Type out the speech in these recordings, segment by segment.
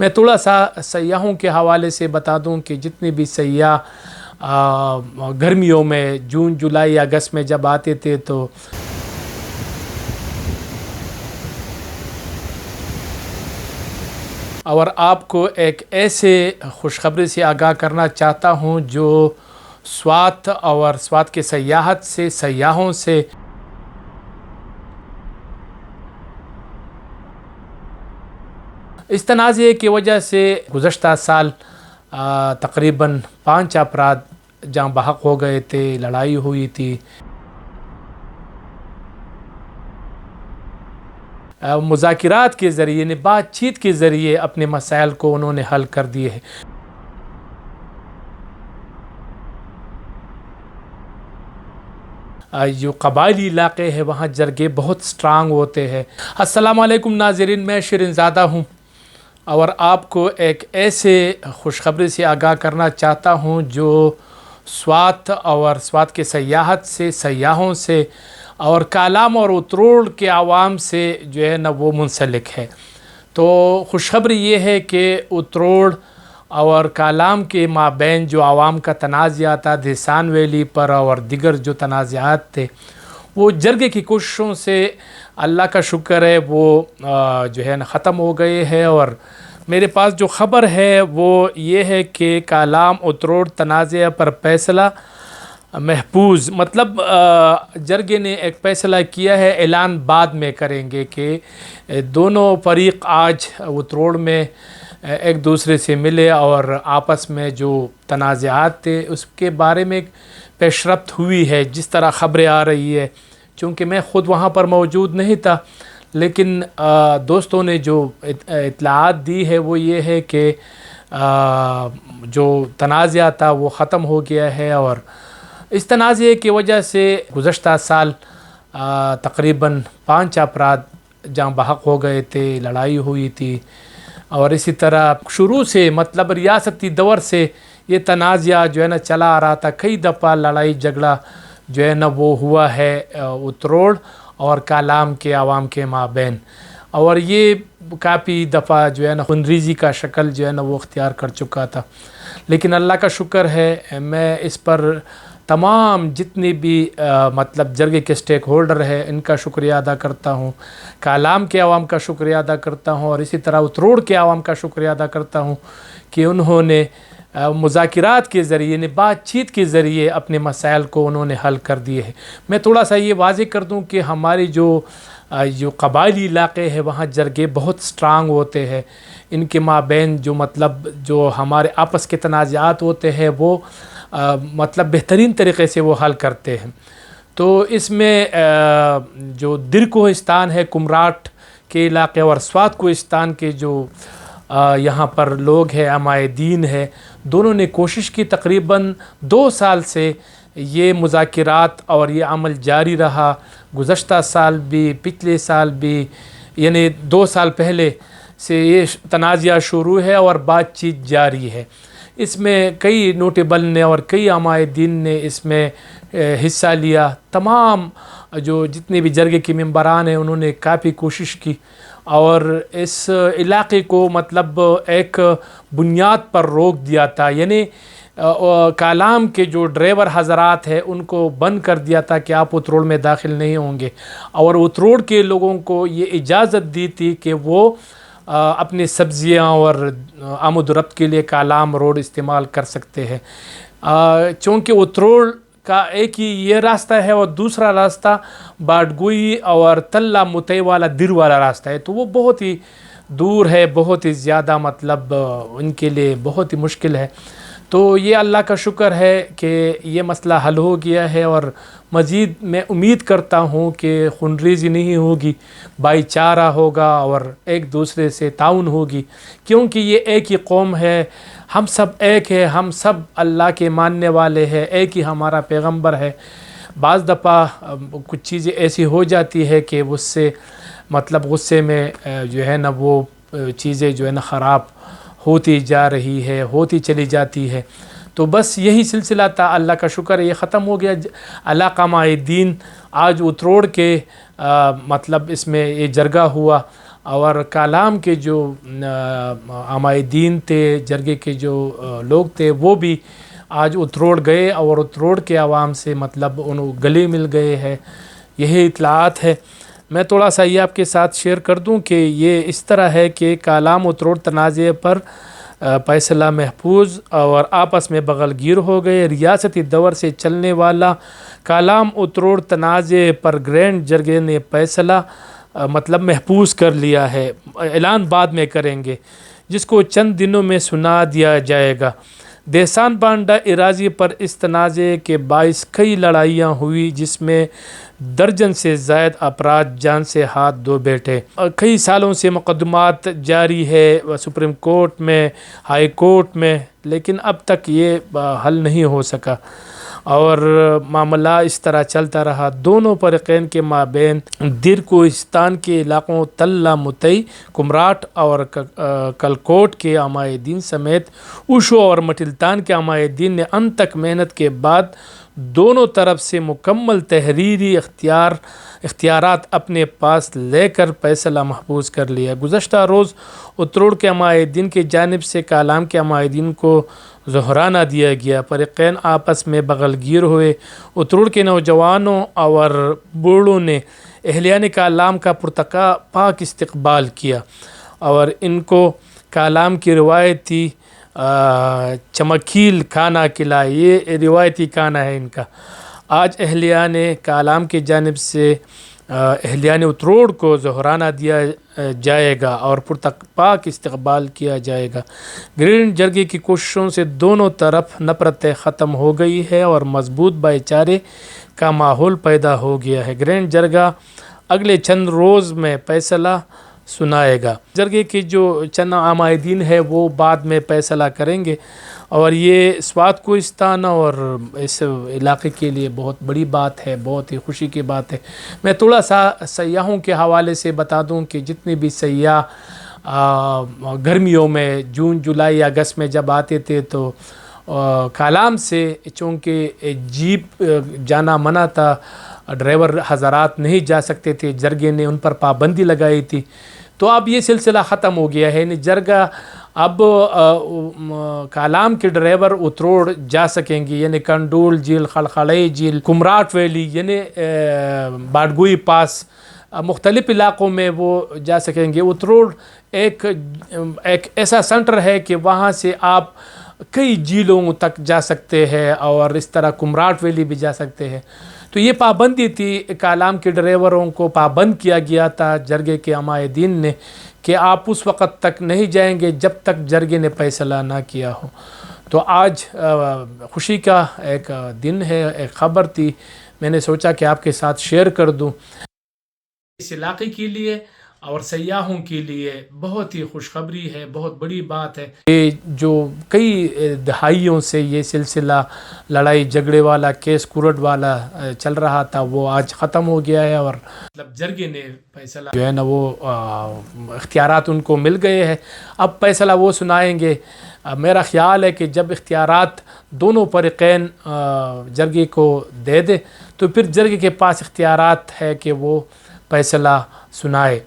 میں تھوڑا سا سیاحوں کے حوالے سے بتا دوں کہ جتنے بھی سیاح گرمیوں میں جون جولائی اگست میں جب آتے تھے تو اور آپ کو ایک ایسے خوشخبری سے آگاہ کرنا چاہتا ہوں جو سوات اور سوات کے سیاحت سے سیاحوں سے اس تنازع کی وجہ سے گزشتہ سال تقریباً 5 افراد جاں بحق ہو گئے تھے، لڑائی ہوئی تھی۔ مذاکرات کے ذریعے یعنی بات چیت کے ذریعے اپنے مسائل کو انہوں نے حل کر دیے ہیں۔ جو قبائلی علاقے ہیں وہاں جرگے بہت سٹرانگ ہوتے ہیں۔ السلام علیکم ناظرین، میں شرین زادہ ہوں اور آپ کو ایک ایسے خوشخبری سے آگاہ کرنا چاہتا ہوں جو سوات اور سوات کے سیاحت سے سیاحوں سے اور کالام اور اتروڑ کے عوام سے جو ہے نا وہ منسلک ہے۔ تو خوشخبری یہ ہے کہ اتروڑ اور کالام کے مابین جو عوام کا تنازعہ تھا دھیسان ویلی پر اور دیگر جو تنازعات تھے وہ جرگے کی کوششوں سے اللہ کا شکر ہے وہ جو ہے نا ختم ہو گئے ہیں۔ اور میرے پاس جو خبر ہے وہ یہ ہے کہ کالام اتروڑ تنازعہ پر فیصلہ محفوظ، مطلب جرگے نے ایک فیصلہ کیا ہے، اعلان بعد میں کریں گے کہ دونوں فریق آج اتروڑ میں ایک دوسرے سے ملے اور آپس میں جو تنازعات تھے اس کے بارے میں پیش رفت ہوئی ہے جس طرح خبریں آ رہی ہے۔ چونکہ میں خود وہاں پر موجود نہیں تھا لیکن دوستوں نے جو اطلاعات دی ہے وہ یہ ہے کہ جو تنازعہ تھا وہ ختم ہو گیا ہے۔ اور اس تنازع کی وجہ سے گزشتہ سال تقریباً 5 افراد جاں بحق ہو گئے تھے، لڑائی ہوئی تھی۔ اور اسی طرح شروع سے مطلب ریاستی دور سے یہ تنازعہ جو ہے نا چلا آ رہا تھا، کئی دفعہ لڑائی جھگڑا جو ہے نا وہ ہوا ہے اتروڑ اور کالام کے عوام کے مابین، اور یہ کافی دفعہ جو ہے نا خونریزی کا شکل جو ہے نا وہ اختیار کر چکا تھا۔ لیکن اللہ کا شکر ہے میں اس پر تمام جتنے بھی مطلب جرگے کے سٹیک ہولڈر ہیں ان کا شکریہ ادا کرتا ہوں، کالام کے عوام کا شکریہ ادا کرتا ہوں اور اسی طرح اتروڑ کے عوام کا شکریہ ادا کرتا ہوں کہ انہوں نے مذاکرات کے ذریعے یعنی بات چیت کے ذریعے اپنے مسائل کو انہوں نے حل کر دیے ہیں۔ میں تھوڑا سا یہ واضح کر دوں کہ ہماری جو قبائلی علاقے ہیں وہاں جرگے بہت سٹرانگ ہوتے ہیں، ان کے مابین جو مطلب جو ہمارے آپس کے تنازعات ہوتے ہیں وہ مطلب بہترین طریقے سے وہ حل کرتے ہیں۔ تو اس میں جو در کوہستان ہے کمراٹ کے علاقے اور سوات کوہستان کے جو یہاں پر لوگ ہیں عمائے دین ہے، دونوں نے کوشش کی، تقریباً 2 سال سے یہ مذاکرات اور یہ عمل جاری رہا۔ گزشتہ سال بھی پچھلے سال بھی یعنی 2 سال پہلے سے یہ تنازعہ شروع ہے اور بات چیت جاری ہے۔ اس میں کئی نوٹیبل نے اور کئی عمائے دین نے اس میں حصہ لیا۔ تمام جو جتنے بھی جرگے کے ممبران ہیں انہوں نے کافی کوشش کی اور اس علاقے کو مطلب ایک بنیاد پر روک دیا تھا، یعنی کالام کے جو ڈرائیور حضرات ہیں ان کو بند کر دیا تھا کہ آپ اتروڑ میں داخل نہیں ہوں گے، اور اتروڑ کے لوگوں کو یہ اجازت دی تھی کہ وہ اپنی سبزیاں اور آمد و رفت کے لیے کالام روڈ استعمال کر سکتے ہیں۔ چونکہ اتروڑ کا ایک ہی یہ راستہ ہے اور دوسرا راستہ باڈگوئی اور تلہ متئی والا در والا راستہ ہے، تو وہ بہت ہی دور ہے، بہت ہی زیادہ مطلب ان کے لیے بہت ہی مشکل ہے۔ تو یہ اللہ کا شکر ہے کہ یہ مسئلہ حل ہو گیا ہے اور مزید میں امید کرتا ہوں کہ خونریزی نہیں ہوگی، بھائی چارہ ہوگا اور ایک دوسرے سے تعاون ہوگی، کیونکہ یہ ایک ہی قوم ہے، ہم سب ایک ہے، ہم سب اللہ کے ماننے والے ہیں، ایک ہی ہمارا پیغمبر ہے۔ بعض دفعہ کچھ چیزیں ایسی ہو جاتی ہے کہ اس سے مطلب غصے میں جو ہے نا وہ چیزیں جو ہے نا خراب ہوتی جا رہی ہے، ہوتی چلی جاتی ہے۔ تو بس یہی سلسلہ تھا، اللہ کا شکر ہے یہ ختم ہو گیا۔ علاقہ عمائے دین آج اتروڑ کے مطلب اس میں یہ جرگہ ہوا اور کالام کے جو عمائدین تھے، جرگے کے جو لوگ تھے، وہ بھی آج اتروڑ گئے اور اتروڑ کے عوام سے مطلب ان گلے مل گئے ہیں. یہی اطلاعات ہے. میں تھوڑا سا یہ آپ کے ساتھ شیئر کر دوں کہ یہ اس طرح ہے کہ کالام اتروڑ تنازع پر فیصلہ محفوظ اور آپس میں بغل گیر ہو گئے. ریاستی دور سے چلنے والا کالام اتروڑ تنازع پر گرینڈ جرگے نے فیصلہ مطلب محفوظ کر لیا ہے. اعلان بعد میں کریں گے، جس کو چند دنوں میں سنا دیا جائے گا. دیسان بانڈا اراضی پر اس تنازع کے باعث کئی لڑائیاں ہوئی، جس میں درجن سے زائد افراد جان سے ہاتھ دھو بیٹھے. کئی سالوں سے مقدمات جاری ہے سپریم کورٹ میں، ہائی کورٹ میں، لیکن اب تک یہ حل نہیں ہو سکا اور معاملہ اس طرح چلتا رہا. دونوں فریقین کے مابین دیر کوہستان کے علاقوں تلہ متئی، کمراٹ اور کلکوٹ کے عمائدین سمیت اوشو اور مٹلتان کے عمائدین نے ان تک محنت کے بعد دونوں طرف سے مکمل تحریری اختیارات اپنے پاس لے کر فیصلہ محفوظ کر لیا. گزشتہ روز اتروڑ کے عمائدین کی جانب سے کالام کے عمائدین کو ظہرانہ دیا گیا. فریقین آپس میں بغل گیر ہوئے. اتروڑ کے نوجوانوں اور بوڑھوں نے اہلیان کالام کا پرتپاک استقبال کیا اور ان کو کالام کی روایتی چمکیل کھانا کھلایا. یہ روایتی کھانا ہے ان کا. آج اہلیان کالام کی جانب سے اہلیان اتروڑ کو ظہرانہ دیا جائے گا اور پرتپاک استقبال کیا جائے گا. گرینڈ جرگے کی کوششوں سے دونوں طرف نفرتیں ختم ہو گئی ہے اور مضبوط بھائی چارے کا ماحول پیدا ہو گیا ہے. گرینڈ جرگہ اگلے چند روز میں فیصلہ سنائے گا. جرگے کے جو چند عمائدین ہے وہ بعد میں فیصلہ کریں گے اور یہ سوات کوہستان اور اس علاقے کے لیے بہت بڑی بات ہے، بہت ہی خوشی کی بات ہے. میں تھوڑا سا سیاحوں کے حوالے سے بتا دوں کہ جتنے بھی سیاح گرمیوں میں جون جولائی اگست میں جب آتے تھے تو کالام سے چونکہ جیپ جانا منع تھا، ڈرائیور حضرات نہیں جا سکتے تھے، جرگے نے ان پر پابندی لگائی تھی. تو اب یہ سلسلہ ختم ہو گیا ہے. یعنی جرگہ اب کالام کے ڈرائیور اتروڑ جا سکیں گے، یعنی کنڈول جھیل، خلخلائی جھیل، کمراٹ ویلی، یعنی باڈگوئی پاس، مختلف علاقوں میں وہ جا سکیں گے. اتروڑ ایک ایسا سنٹر ہے کہ وہاں سے آپ کئی جھیلوں تک جا سکتے ہیں اور اس طرح کمراٹ ویلی بھی جا سکتے ہیں. تو یہ پابندی تھی، کالام کے ڈرائیوروں کو پابند کیا گیا تھا جرگے کے عمائدین نے کہ آپ اس وقت تک نہیں جائیں گے جب تک جرگے نے فیصلہ نہ کیا ہو. تو آج خوشی کا ایک دن ہے، ایک خبر تھی، میں نے سوچا کہ آپ کے ساتھ شیئر کر دوں. اس علاقے کے لیے اور سیاحوں کے لیے بہت ہی خوشخبری ہے، بہت بڑی بات ہے. یہ جو کئی دہائیوں سے یہ سلسلہ لڑائی جھگڑے والا، کیس کورٹ والا چل رہا تھا، وہ آج ختم ہو گیا ہے اور مطلب جرگے نے فیصلہ جو ہے نا وہ اختیارات ان کو مل گئے ہیں. اب فیصلہ وہ سنائیں گے. میرا خیال ہے کہ جب اختیارات دونوں فریقین جرگے کو دے دے تو پھر جرگے کے پاس اختیارات ہے کہ وہ فیصلہ سنائے.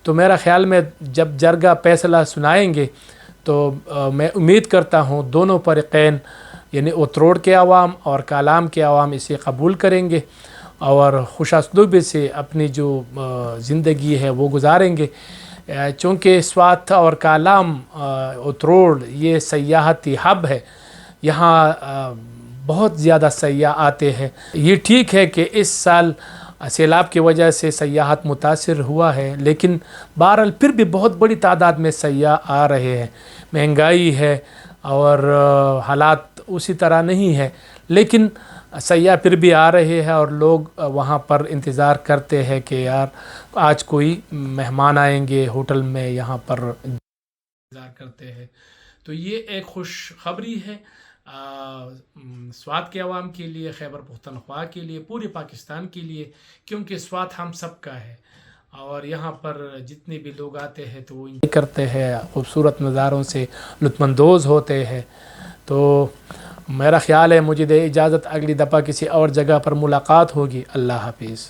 تو میرا خیال میں جب جرگہ فیصلہ سنائیں گے تو میں امید کرتا ہوں دونوں فریقین یعنی اتروڑ کے عوام اور کالام کے عوام اسے قبول کریں گے اور خوش اسلوبی سے اپنی جو زندگی ہے وہ گزاریں گے. چونکہ سوات اور کالام اتروڑ یہ سیاحتی ہب ہے، یہاں بہت زیادہ سیاح آتے ہیں. یہ ٹھیک ہے کہ اس سال سیلاب کی وجہ سے سیاحت متاثر ہوا ہے، لیکن بہرحال پھر بھی بہت بڑی تعداد میں سیاح آ رہے ہیں. مہنگائی ہے اور حالات اسی طرح نہیں ہے، لیکن سیاح پھر بھی آ رہے ہیں اور لوگ وہاں پر انتظار کرتے ہیں کہ یار آج کوئی مہمان آئیں گے ہوٹل میں، یہاں پر انتظار کرتے ہیں. تو یہ ایک خوشخبری ہے سوات کے عوام کے لیے، خیبر پختونخوا کے لیے، پورے پاکستان کے لیے، کیونکہ سوات ہم سب کا ہے اور یہاں پر جتنے بھی لوگ آتے ہیں تو وہ انجوائے کرتے ہیں، خوبصورت نظاروں سے لطف اندوز ہوتے ہیں. تو میرا خیال ہے مجھے دے اجازت، اگلی دفعہ کسی اور جگہ پر ملاقات ہوگی. اللہ حافظ.